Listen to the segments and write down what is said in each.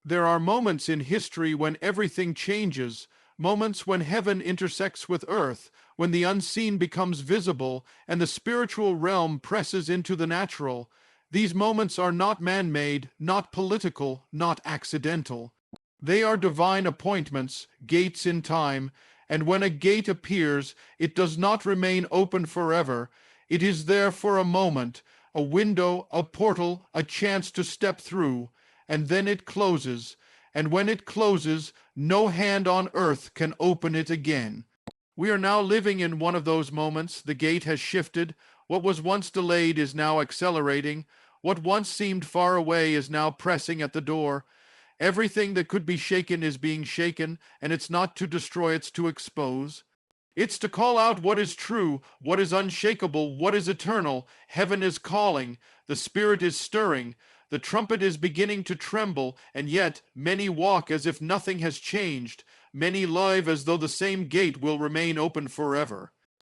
There are moments in history when everything changes, moments when heaven intersects with earth, when the unseen becomes visible and the spiritual realm presses into the natural. These moments are not man-made, not political, not accidental. They are divine appointments, gates in time, and when a gate appears, it does not remain open forever. It is there for a moment, a window, a portal, a chance to step through, and then it closes, and when it closes, no hand on earth can open it again. We are now living in one of those moments. The gate has shifted. What was once delayed is now accelerating. What once seemed far away is now pressing at the door. Everything that could be shaken is being shaken, and it's not to destroy, it's to expose. It's to call out what is true, what is unshakable, what is eternal. Heaven is calling, the Spirit is stirring, the trumpet is beginning to tremble, and yet many walk as if nothing has changed. Many live as though the same gate will remain open forever.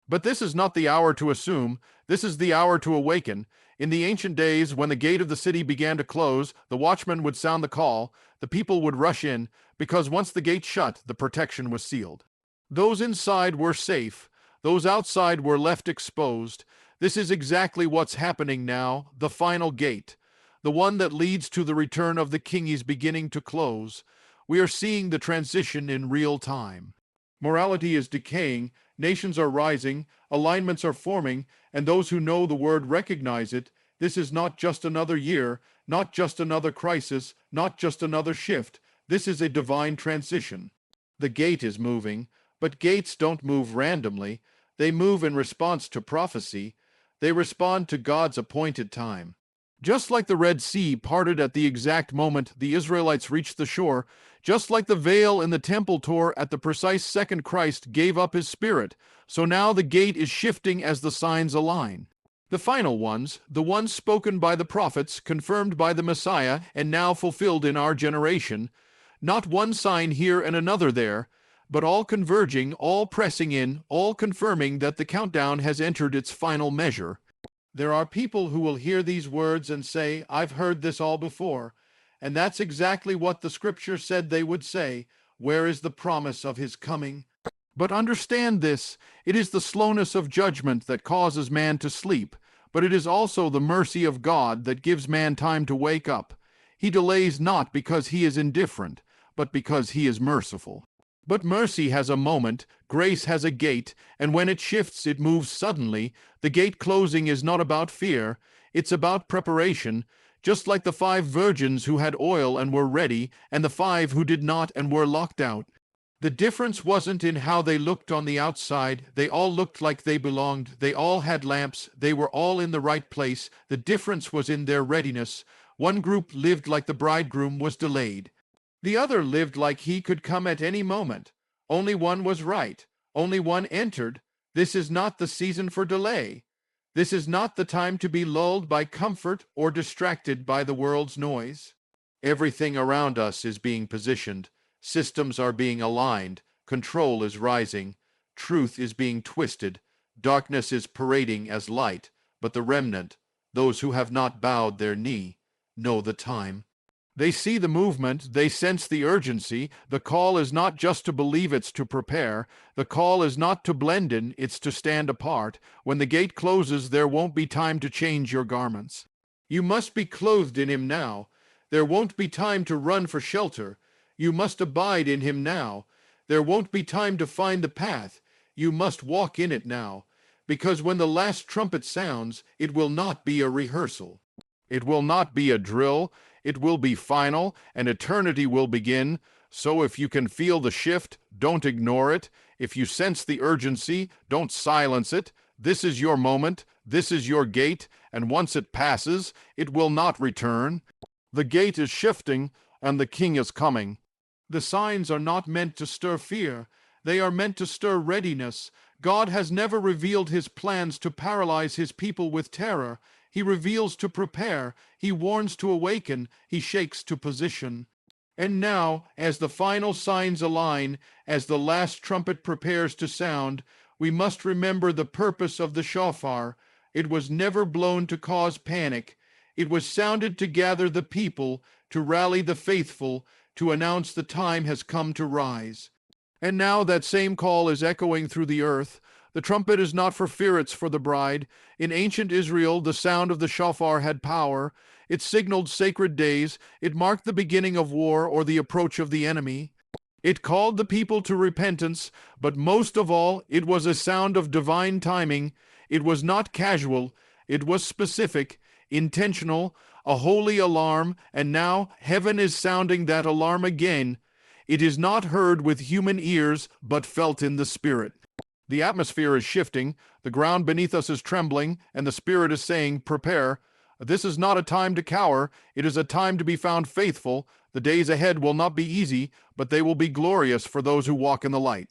But this is not the hour to assume. This is the hour to awaken. In the ancient days, when the gate of the city began to close, the watchman would sound the call. The people would rush in, because once the gate shut, the protection was sealed. Those inside were safe. Those outside were left exposed. This is exactly what's happening now. The final gate, the one that leads to the return of the king, is beginning to close. We are seeing the transition in real time. Morality is decaying, nations are rising, alignments are forming, and those who know the word recognize it. This is not just another year, not just another crisis, not just another shift. This is a divine transition. The gate is moving, but gates don't move randomly. They move in response to prophecy. They respond to God's appointed time. Just like the Red Sea parted at the exact moment the Israelites reached the shore, just like the veil in the temple tore at the precise second Christ gave up his spirit, so now the gate is shifting as the signs align. The final ones, the ones spoken by the prophets, confirmed by the Messiah, and now fulfilled in our generation, not one sign here and another there, but all converging, all pressing in, all confirming that the countdown has entered its final measure. There are people who will hear these words and say, "I've heard this all before." And that's exactly what the scripture said they would say. Where is the promise of his coming? But understand this, it is the slowness of judgment that causes man to sleep, but it is also the mercy of God that gives man time to wake up. He delays not because he is indifferent, but because he is merciful. But mercy has a moment, grace has a gate, and when it shifts, it moves suddenly. The gate closing is not about fear, it's about preparation, just like the 5 virgins who had oil and were ready, and the 5 who did not and were locked out. The difference wasn't in how they looked on the outside. They all looked like they belonged. They all had lamps. They were all in the right place. The difference was in their readiness. One group lived like the bridegroom was delayed. The other lived like he could come at any moment. Only one was right. Only one entered. This is not the season for delay. This is not the time to be lulled by comfort or distracted by the world's noise. Everything around us is being positioned. Systems are being aligned. Control is rising. Truth is being twisted. Darkness is parading as light. But the remnant, those who have not bowed their knee, know the time. They see the movement, they sense the urgency. The call is not just to believe, it's to prepare. The call is not to blend in, it's to stand apart. When the gate closes, there won't be time to change your garments. You must be clothed in him now. There won't be time to run for shelter. You must abide in him now. There won't be time to find the path. You must walk in it now. Because when the last trumpet sounds, it will not be a rehearsal. It will not be a drill. It will be final, and eternity will begin. So if you can feel the shift, don't ignore it. If you sense the urgency, don't silence it. This is your moment. This is your gate, and once it passes, it will not return. The gate is shifting, and the king is coming. The signs are not meant to stir fear. They are meant to stir readiness. God has never revealed his plans to paralyze his people with terror. He reveals to prepare, he warns to awaken, he shakes to position. And now, as the final signs align, as the last trumpet prepares to sound, we must remember the purpose of the shofar. It was never blown to cause panic. It was sounded to gather the people, to rally the faithful, to announce the time has come to rise. And now that same call is echoing through the earth. The trumpet is not for fear, it's for the bride. In ancient Israel, the sound of the shofar had power. It signaled sacred days. It marked the beginning of war or the approach of the enemy. It called the people to repentance, but most of all, it was a sound of divine timing. It was not casual, it was specific, intentional, a holy alarm, and now heaven is sounding that alarm again. It is not heard with human ears, but felt in the Spirit. The atmosphere is shifting, the ground beneath us is trembling, and the Spirit is saying, "Prepare." This is not a time to cower, it is a time to be found faithful. The days ahead will not be easy, but they will be glorious for those who walk in the light.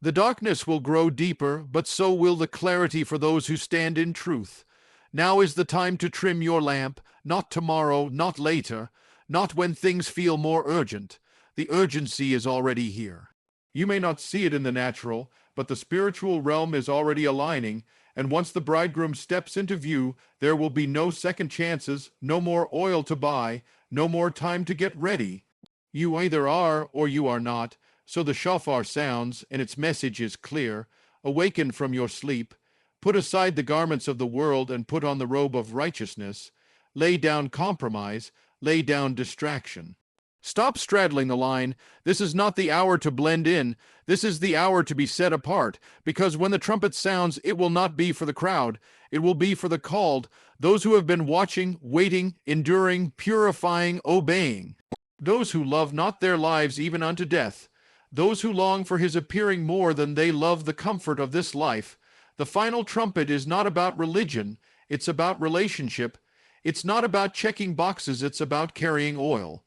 The darkness will grow deeper, but so will the clarity for those who stand in truth. Now is the time to trim your lamp, not tomorrow, not later, not when things feel more urgent. The urgency is already here. You may not see it in the natural, but the spiritual realm is already aligning, and once the bridegroom steps into view, there will be no second chances, no more oil to buy, no more time to get ready. You either are or you are not, so the shofar sounds, and its message is clear. Awaken from your sleep. Put aside the garments of the world and put on the robe of righteousness. Lay down compromise. Lay down distraction. Stop straddling the line. This is not the hour to blend in. This is the hour to be set apart, because when the trumpet sounds, it will not be for the crowd. It will be for the called, those who have been watching, waiting, enduring, purifying, obeying. Those who love not their lives even unto death. Those who long for his appearing more than they love the comfort of this life. The final trumpet is not about religion. It's about relationship. It's not about checking boxes. It's about carrying oil.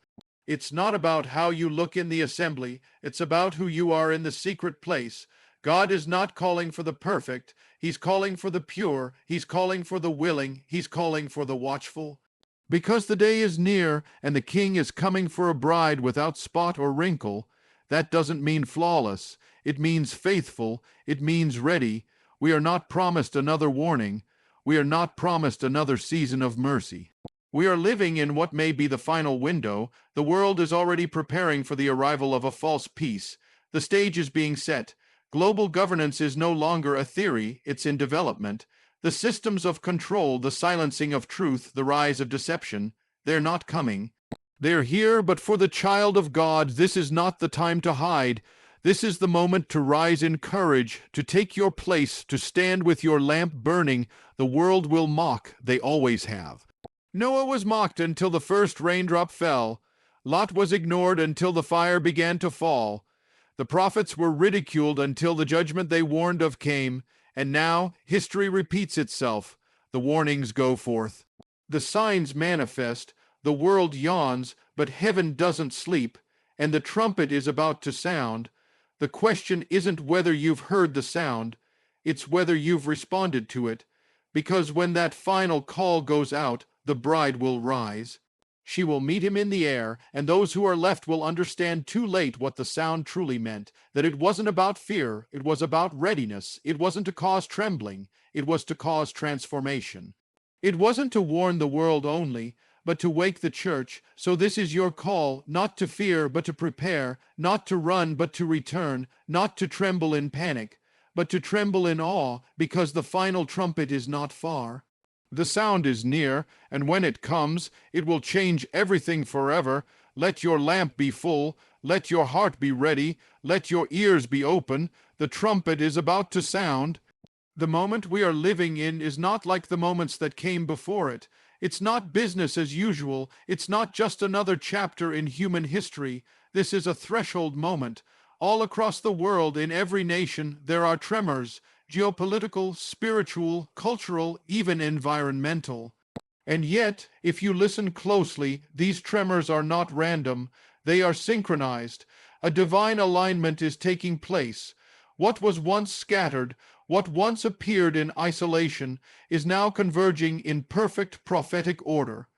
It's not about how you look in the assembly. It's about who you are in the secret place. God is not calling for the perfect. He's calling for the pure. He's calling for the willing. He's calling for the watchful. Because the day is near and the king is coming for a bride without spot or wrinkle, that doesn't mean flawless. It means faithful. It means ready. We are not promised another warning. We are not promised another season of mercy. We are living in what may be the final window. The world is already preparing for the arrival of a false peace. The stage is being set. Global governance is no longer a theory, it's in development. The systems of control, the silencing of truth, the rise of deception, they're not coming. They're here, but for the child of God, this is not the time to hide. This is the moment to rise in courage, to take your place, to stand with your lamp burning. The world will mock, they always have. Noah was mocked until the first raindrop fell. Lot was ignored until the fire began to fall. The prophets were ridiculed until the judgment they warned of came. And now history repeats itself. The warnings go forth. The signs manifest. The world yawns, but heaven doesn't sleep. And the trumpet is about to sound. The question isn't whether you've heard the sound. It's whether you've responded to it. Because when that final call goes out, the bride will rise. She will meet him in the air, and those who are left will understand too late what the sound truly meant, that it wasn't about fear, it was about readiness. It wasn't to cause trembling, it was to cause transformation. It wasn't to warn the world only, but to wake the church. So this is your call, not to fear, but to prepare, not to run, but to return, not to tremble in panic, but to tremble in awe, because the final trumpet is not far. The sound is near, and when it comes, it will change everything forever. Let your lamp be full. Let your heart be ready. Let your ears be open. The trumpet is about to sound. The moment we are living in is not like the moments that came before it. It's not business as usual. It's not just another chapter in human history. This is a threshold moment. All across the world, in every nation, there are tremors. Geopolitical, spiritual, cultural, even environmental. And yet, if you listen closely, these tremors are not random. They are synchronized. A divine alignment is taking place. What was once scattered, what once appeared in isolation, is now converging in perfect prophetic order.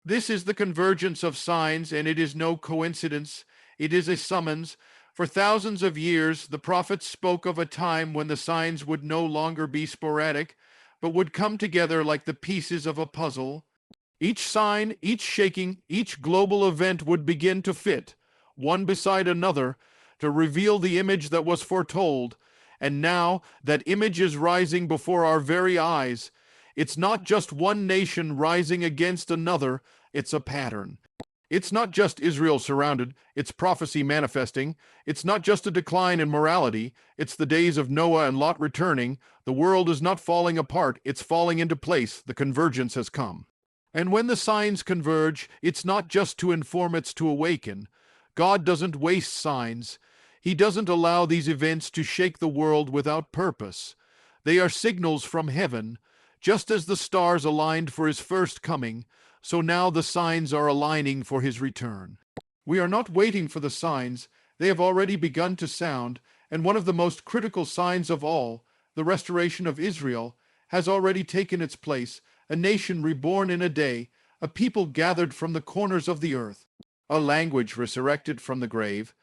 This is the convergence of signs, and it is no coincidence. It is a summons. For thousands of years, the prophets spoke of a time when the signs would no longer be sporadic, but would come together like the pieces of a puzzle. Each sign, each shaking, each global event would begin to fit, one beside another, to reveal the image that was foretold. And now that image is rising before our very eyes. It's not just one nation rising against another, it's a pattern. It's not just Israel surrounded, it's prophecy manifesting. It's not just a decline in morality, it's the days of Noah and Lot returning. The world is not falling apart, it's falling into place. The convergence has come. And when the signs converge, it's not just to inform, it's to awaken. God doesn't waste signs. He doesn't allow these events to shake the world without purpose. They are signals from heaven. Just as the stars aligned for his first coming, so now the signs are aligning for his return. We are not waiting for the signs. They have already begun to sound, and one of the most critical signs of all, the restoration of Israel, has already taken its place, a nation reborn in a day, a people gathered from the corners of the earth, a language resurrected from the grave.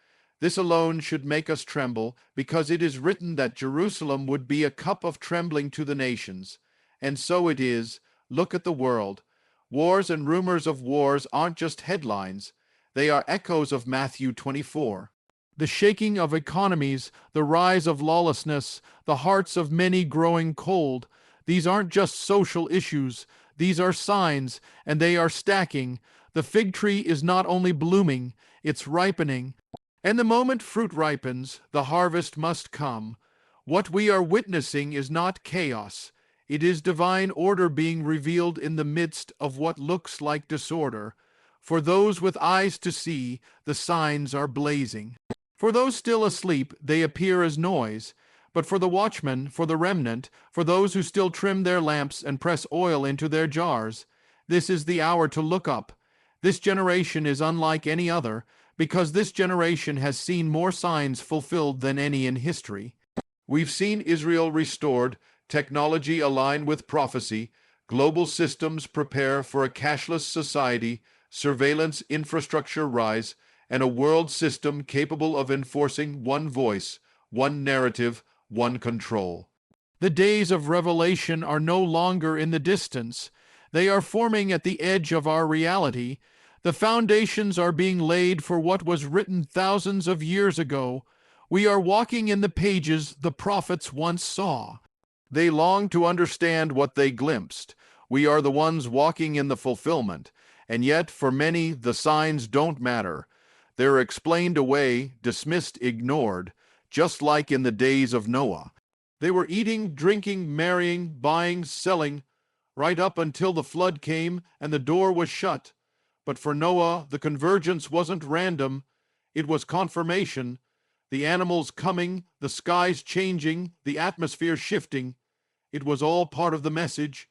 This alone should make us tremble, because it is written that Jerusalem would be a cup of trembling to the nations. And so it is. Look at the world. Wars and rumors of wars aren't just headlines. They are echoes of Matthew 24. The shaking of economies, the rise of lawlessness, the hearts of many growing cold. These aren't just social issues. These are signs, and they are stacking. The fig tree is not only blooming, it's ripening. And the moment fruit ripens, the harvest must come. What we are witnessing is not chaos. It is divine order being revealed in the midst of what looks like disorder. For those with eyes to see, the signs are blazing. For those still asleep, they appear as noise. But for the watchmen, for the remnant, for those who still trim their lamps and press oil into their jars, this is the hour to look up. This generation is unlike any other, because this generation has seen more signs fulfilled than any in history. We've seen Israel restored, technology align with prophecy, global systems prepare for a cashless society, surveillance infrastructure rise, and a world system capable of enforcing one voice, one narrative, one control. The days of revelation are no longer in the distance. They are forming at the edge of our reality. The foundations are being laid for what was written thousands of years ago. We are walking in the pages the prophets once saw. They long to understand what they glimpsed. We are the ones walking in the fulfillment. And yet, for many, the signs don't matter. They're explained away, dismissed, ignored, just like in the days of Noah. They were eating, drinking, marrying, buying, selling, right up until the flood came and the door was shut. But for Noah, the convergence wasn't random. It was confirmation. The animals coming, the skies changing, the atmosphere shifting. It was all part of the message.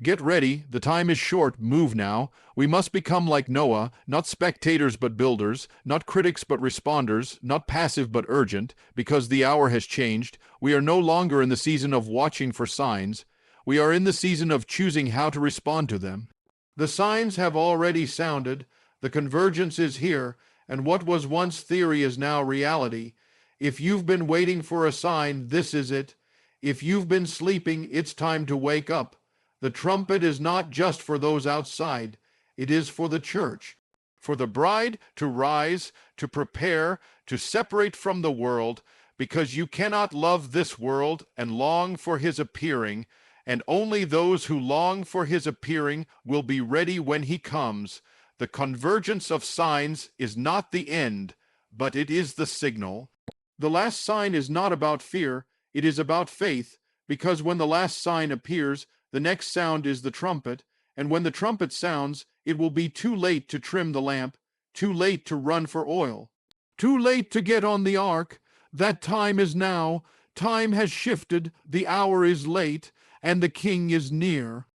Get ready, the time is short, move now. We must become like Noah, not spectators but builders, not critics but responders, not passive but urgent, because the hour has changed. We are no longer in the season of watching for signs. We are in the season of choosing how to respond to them. The signs have already sounded, the convergence is here, and what was once theory is now reality. If you've been waiting for a sign, this is it. If you've been sleeping, it's time to wake up. The trumpet is not just for those outside, it is for the church, for the bride to rise, to prepare, to separate from the world, because you cannot love this world and long for his appearing, and only those who long for his appearing will be ready when he comes. The convergence of signs is not the end, but it is the signal. The last sign is not about fear, it is about faith, because when the last sign appears, the next sound is the trumpet, and when the trumpet sounds, it will be too late to trim the lamp, too late to run for oil, too late to get on the ark. That time is now. Time has shifted, the hour is late, and the king is near.